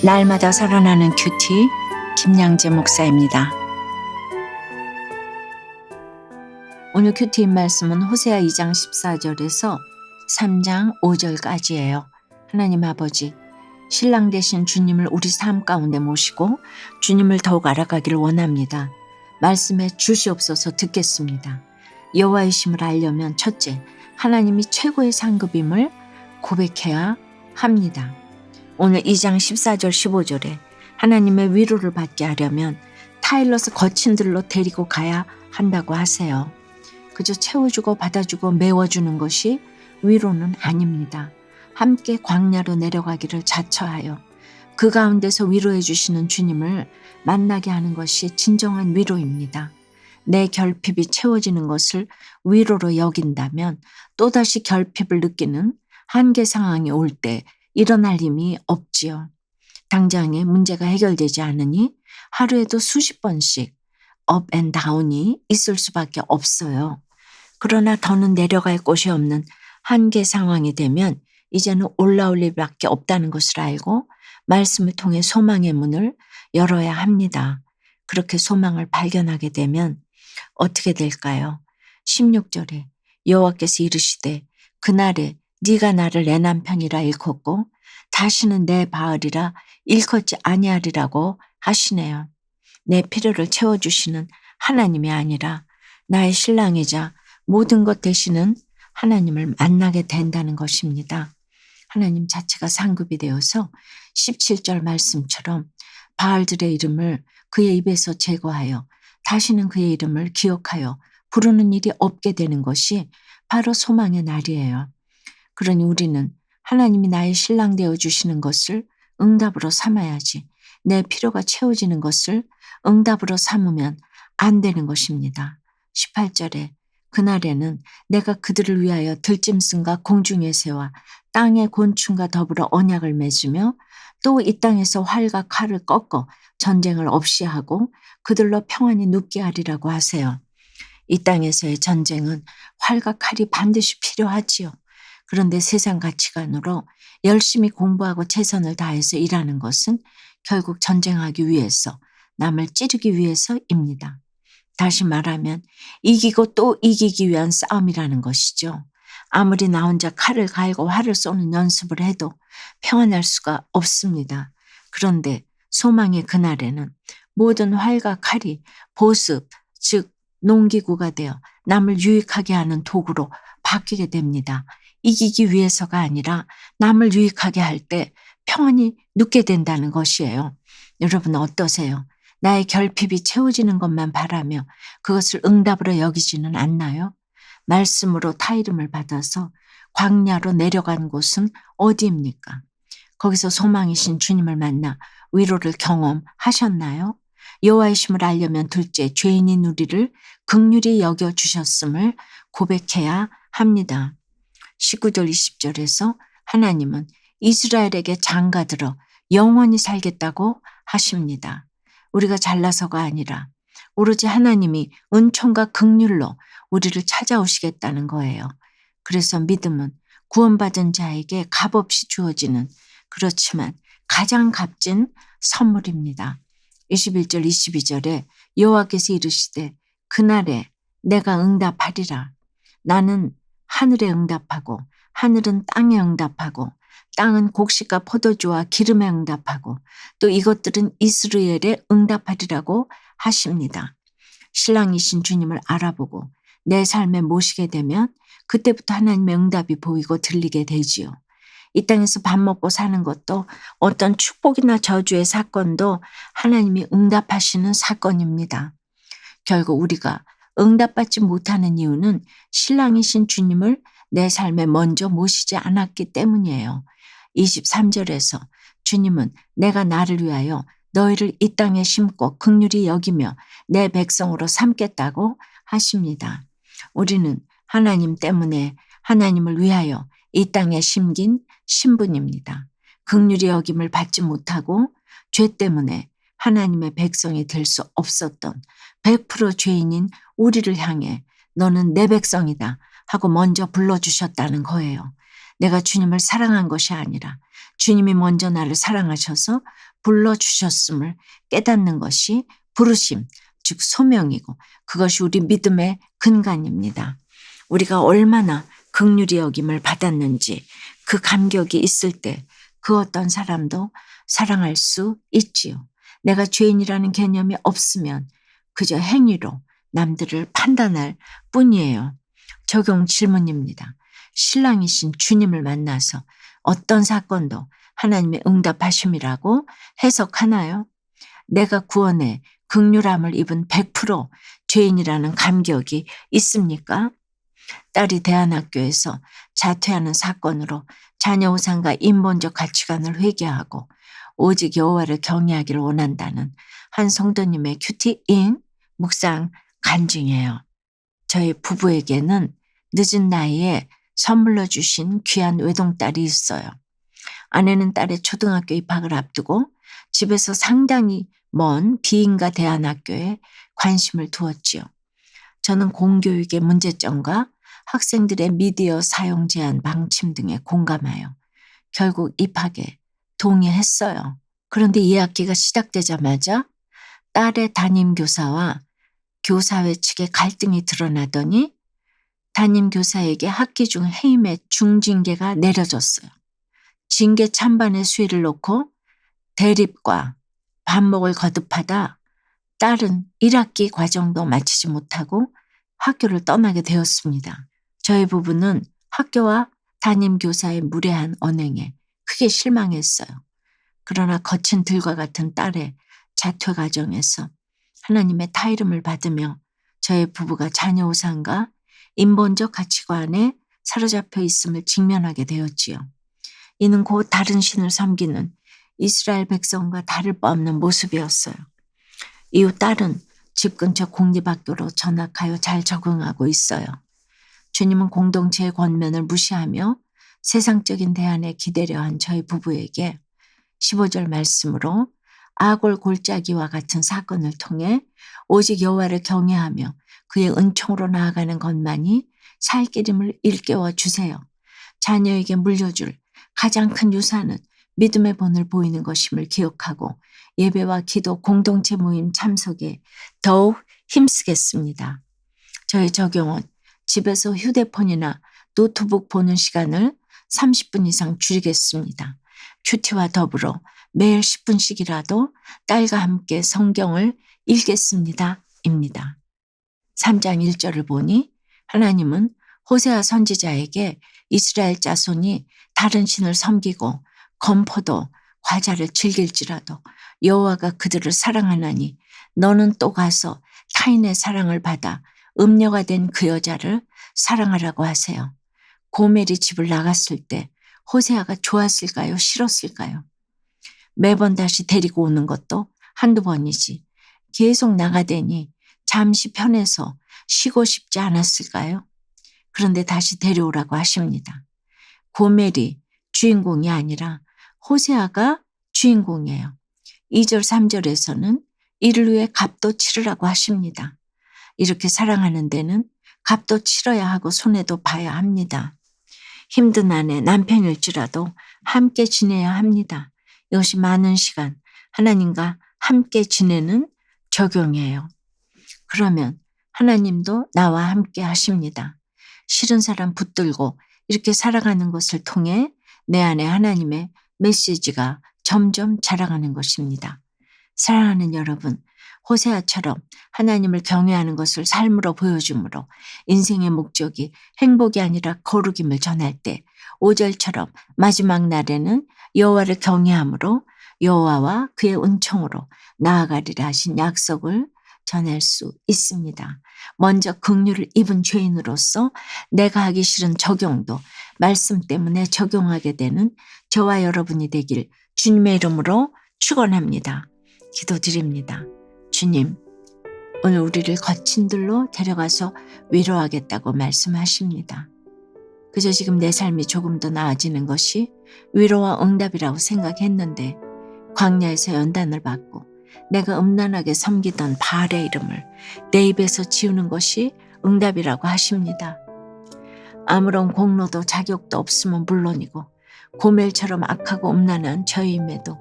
날마다 살아나는 큐티 김양재 목사입니다. 오늘 큐티인 말씀은 호세아 2장 14절에서 3장 5절까지예요. 하나님 아버지, 신랑 되신 주님을 우리 삶 가운데 모시고 주님을 더욱 알아가기를 원합니다. 말씀에 주시옵소서 듣겠습니다. 여호와의 심을 알려면 첫째, 하나님이 최고의 상급임을 고백해야 합니다. 오늘 2장 14절 15절에 하나님의 위로를 받게 하려면 타일러스 거친 들로 데리고 가야 한다고 하세요. 그저 채워주고 받아주고 메워주는 것이 위로는 아닙니다. 함께 광야로 내려가기를 자처하여 그 가운데서 위로해 주시는 주님을 만나게 하는 것이 진정한 위로입니다. 내 결핍이 채워지는 것을 위로로 여긴다면 또다시 결핍을 느끼는 한계 상황이 올 때 일어날 힘이 없지요. 당장에 문제가 해결되지 않으니 하루에도 수십 번씩 업 앤 다운이 있을 수밖에 없어요. 그러나 더는 내려갈 곳이 없는 한계 상황이 되면 이제는 올라올 일밖에 없다는 것을 알고 말씀을 통해 소망의 문을 열어야 합니다. 그렇게 소망을 발견하게 되면 어떻게 될까요? 16절에 여호와께서 이르시되 그날에 네가 나를 내 남편이라 일컫고 다시는 내 바알이라 일컫지 아니하리라고 하시네요. 내 필요를 채워주시는 하나님이 아니라 나의 신랑이자 모든 것 되시는 하나님을 만나게 된다는 것입니다. 하나님 자체가 상급이 되어서 17절 말씀처럼 바알들의 이름을 그의 입에서 제거하여 다시는 그의 이름을 기억하여 부르는 일이 없게 되는 것이 바로 소망의 날이에요. 그러니 우리는 하나님이 나의 신랑 되어 주시는 것을 응답으로 삼아야지 내 필요가 채워지는 것을 응답으로 삼으면 안 되는 것입니다. 18절에 그날에는 내가 그들을 위하여 들짐승과 공중의 새와 땅의 곤충과 더불어 언약을 맺으며 또 이 땅에서 활과 칼을 꺾어 전쟁을 없이 하고 그들로 평안히 눕게 하리라고 하세요. 이 땅에서의 전쟁은 활과 칼이 반드시 필요하지요. 그런데 세상 가치관으로 열심히 공부하고 최선을 다해서 일하는 것은 결국 전쟁하기 위해서, 남을 찌르기 위해서입니다. 다시 말하면 이기고 또 이기기 위한 싸움이라는 것이죠. 아무리 나 혼자 칼을 갈고 활을 쏘는 연습을 해도 평안할 수가 없습니다. 그런데 소망의 그날에는 모든 활과 칼이 보습, 즉 농기구가 되어 남을 유익하게 하는 도구로 바뀌게 됩니다. 이기기 위해서가 아니라 남을 유익하게 할 때 평안히 눕게 된다는 것이에요. 여러분 어떠세요? 나의 결핍이 채워지는 것만 바라며 그것을 응답으로 여기지는 않나요? 말씀으로 타이름을 받아서 광야로 내려간 곳은 어디입니까? 거기서 소망이신 주님을 만나 위로를 경험하셨나요? 여호와의 심을 알려면 둘째, 죄인인 우리를 긍휼히 여겨주셨음을 고백해야 합니다. 19절 20절에서 하나님은 이스라엘에게 장가들어 영원히 살겠다고 하십니다. 우리가 잘나서가 아니라 오로지 하나님이 은총과 긍휼로 우리를 찾아오시겠다는 거예요. 그래서 믿음은 구원받은 자에게 값없이 주어지는, 그렇지만 가장 값진 선물입니다. 21절 22절에 여호와께서 이르시되 그날에 내가 응답하리라. 나는 하늘에 응답하고 하늘은 땅에 응답하고 땅은 곡식과 포도주와 기름에 응답하고 또 이것들은 이스라엘에 응답하리라고 하십니다. 신랑이신 주님을 알아보고 내 삶에 모시게 되면 그때부터 하나님의 응답이 보이고 들리게 되지요. 이 땅에서 밥 먹고 사는 것도 어떤 축복이나 저주의 사건도 하나님이 응답하시는 사건입니다. 결국 우리가 응답받지 못하는 이유는 신랑이신 주님을 내 삶에 먼저 모시지 않았기 때문이에요. 23절에서 주님은 내가 나를 위하여 너희를 이 땅에 심고 긍휼히 여기며 내 백성으로 삼겠다고 하십니다. 우리는 하나님 때문에 하나님을 위하여 이 땅에 심긴 신분입니다. 긍휼히 여김을 받지 못하고 죄 때문에 하나님의 백성이 될 수 없었던 100% 죄인인 우리를 향해 너는 내 백성이다 하고 먼저 불러주셨다는 거예요. 내가 주님을 사랑한 것이 아니라 주님이 먼저 나를 사랑하셔서 불러주셨음을 깨닫는 것이 부르심, 즉 소명이고 그것이 우리 믿음의 근간입니다. 우리가 얼마나 긍휼히 여김을 받았는지 그 감격이 있을 때 그 어떤 사람도 사랑할 수 있지요. 내가 죄인이라는 개념이 없으면 그저 행위로 남들을 판단할 뿐이에요. 적용 질문입니다. 신랑이신 주님을 만나서 어떤 사건도 하나님의 응답하심이라고 해석하나요? 내가 구원에 긍휼함을 입은 100% 죄인이라는 감격이 있습니까? 딸이 대안학교에서 자퇴하는 사건으로 자녀 우상과 인본적 가치관을 회개하고 오직 여호와를 경외하기를 원한다는 한 성도님의 큐티인 묵상 간증이에요. 저희 부부에게는 늦은 나이에 선물로 주신 귀한 외동딸이 있어요. 아내는 딸의 초등학교 입학을 앞두고 집에서 상당히 먼 비인가 대안학교에 관심을 두었지요. 저는 공교육의 문제점과 학생들의 미디어 사용 제한 방침 등에 공감하여 결국 입학에 동의했어요. 그런데 2학기가 시작되자마자 딸의 담임교사와 교사회 측의 갈등이 드러나더니 담임교사에게 학기 중 해임의 중징계가 내려졌어요. 징계 찬반의 수위를 놓고 대립과 반목을 거듭하다 딸은 1학기 과정도 마치지 못하고 학교를 떠나게 되었습니다. 저희 부부는 학교와 담임교사의 무례한 언행에 크게 실망했어요. 그러나 거친 들과 같은 딸의 자퇴 과정에서 하나님의 타이름을 받으며 저희 부부가 자녀 우상과 인본적 가치관에 사로잡혀 있음을 직면하게 되었지요. 이는 곧 다른 신을 섬기는 이스라엘 백성과 다를 바 없는 모습이었어요. 이후 딸은 집 근처 공립학교로 전학하여 잘 적응하고 있어요. 주님은 공동체의 권면을 무시하며 세상적인 대안에 기대려 한 저희 부부에게 15절 말씀으로 아골 골짜기와 같은 사건을 통해 오직 여호와를 경외하며 그의 은총으로 나아가는 것만이 살 길임을 일깨워 주세요. 자녀에게 물려줄 가장 큰 유산은 믿음의 본을 보이는 것임을 기억하고 예배와 기도 공동체 모임 참석에 더욱 힘쓰겠습니다. 저희 적용은 집에서 휴대폰이나 노트북 보는 시간을 30분 이상 줄이겠습니다. 큐티와 더불어 매일 10분씩이라도 딸과 함께 성경을 읽겠습니다. 입니다. 3장 1절을 보니 하나님은 호세아 선지자에게 이스라엘 자손이 다른 신을 섬기고 건포도 과자를 즐길지라도 여호와가 그들을 사랑하나니 너는 또 가서 타인의 사랑을 받아 음녀가 된 그 여자를 사랑하라고 하세요. 고멜이 집을 나갔을 때 호세아가 좋았을까요? 싫었을까요? 매번 다시 데리고 오는 것도 한두 번이지 계속 나가대니 잠시 편해서 쉬고 싶지 않았을까요? 그런데 다시 데려오라고 하십니다. 고멜이 주인공이 아니라 호세아가 주인공이에요. 2절 3절에서는 이를 위해 값도 치르라고 하십니다. 이렇게 사랑하는 데는 값도 치러야 하고 손해도 봐야 합니다. 힘든 아내 남편일지라도 함께 지내야 합니다. 이것이 많은 시간 하나님과 함께 지내는 적용이에요. 그러면 하나님도 나와 함께 하십니다. 싫은 사람 붙들고 이렇게 살아가는 것을 통해 내 안에 하나님의 메시지가 점점 자라가는 것입니다. 사랑하는 여러분, 호세아처럼 하나님을 경외하는 것을 삶으로 보여주므로 인생의 목적이 행복이 아니라 거룩임을 전할 때 5절처럼 마지막 날에는 여호와를 경외함으로 여호와와 그의 은총으로 나아가리라 하신 약속을 전할 수 있습니다. 먼저 긍휼을 입은 죄인으로서 내가 하기 싫은 적용도 말씀 때문에 적용하게 되는 저와 여러분이 되길 주님의 이름으로 축원합니다. 기도드립니다. 주님, 오늘 우리를 거친 들로 데려가서 위로하겠다고 말씀하십니다. 그저 지금 내 삶이 조금 더 나아지는 것이 위로와 응답이라고 생각했는데 광야에서 연단을 받고 내가 음란하게 섬기던 바알의 이름을 내 입에서 지우는 것이 응답이라고 하십니다. 아무런 공로도 자격도 없으면 물론이고 고멜처럼 악하고 음란한 저임에도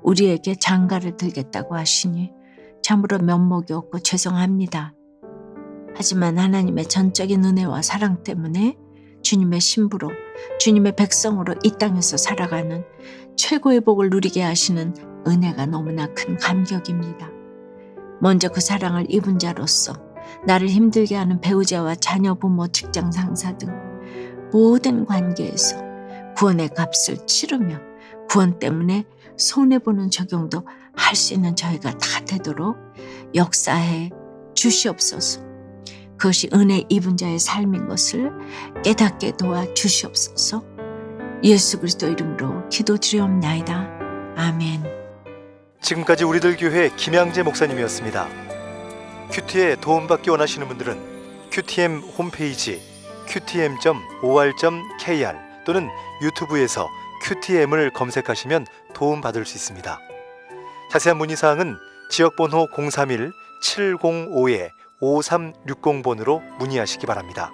우리에게 장가를 들겠다고 하시니 참으로 면목이 없고 죄송합니다. 하지만 하나님의 전적인 은혜와 사랑 때문에 주님의 신부로, 주님의 백성으로 이 땅에서 살아가는 최고의 복을 누리게 하시는 은혜가 너무나 큰 감격입니다. 먼저 그 사랑을 입은 자로서 나를 힘들게 하는 배우자와 자녀, 부모, 직장 상사 등 모든 관계에서 구원의 값을 치르며 구원 때문에 손해보는 적용도 할 수 있는 저희가 다 되도록 역사해 주시옵소서. 그것이 은혜 입은 자의 삶인 것을 깨닫게 도와 주시옵소서. 예수 그리스도 이름으로 기도드리옵나이다. 아멘. 지금까지 우리들 교회 김양재 목사님이었습니다. 큐티에 도움받기 원하시는 분들은 QTM 홈페이지 qtm.or.kr 또는 유튜브에서 QTM을 검색하시면 도움받을 수 있습니다. 자세한 문의사항은 지역번호 031-705-5360번으로 문의하시기 바랍니다.